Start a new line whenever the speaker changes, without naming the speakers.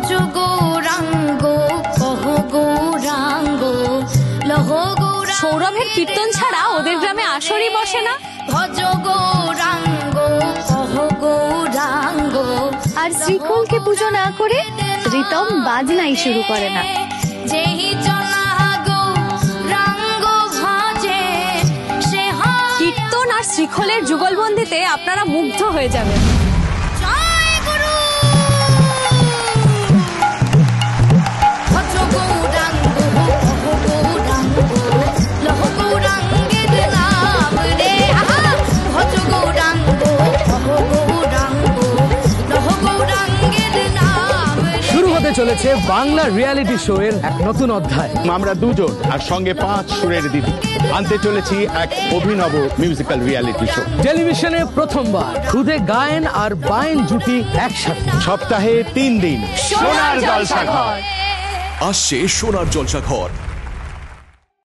ভজ গৌরাঙ্গ কহ গৌরাঙ্গ লহ গৌরাঙ্গ।
সৌরভের কীর্তন ছাড়া ওদের গ্রামে আসরই বসে না।
ভজ গৌরাঙ্গ কহ গৌরাঙ্গ।
আর শ্রীখোলকে পুজো না করে রিতম বাজনাই শুরু করে না।
যেহি জনা গৌরাঙ্গ ভজে সে
কীর্তন আর শ্রীখোলের যুগলবন্দিতে আপনারা মুগ্ধ হয়ে যাবেন।
জয় গুরু। ভজ গৌরাঙ্গ কহ গৌরাঙ্গ লহ গৌরাঙ্গের নাম রে। ভজ গৌরাঙ্গ কহ গৌরাঙ্গ লহ গৌরাঙ্গের নাম রে।
শুরু হতে চলেছে বাংলা রিয়েলিটি শো এর এক নতুন অধ্যায়।
আমরা দুজন আর সঙ্গে 5 সুরের দিদি আনতে চলেছি এক অভিনব মিউজিক্যাল রিয়েলিটি শো।
টেলিভিশনে প্রথমবার খুদে গায়েন আর বায়েন জুটি একসাথে,
সপ্তাহে 3 দিন
সোনার জলসাঘর।
আসছে সোনার জলসাঘর।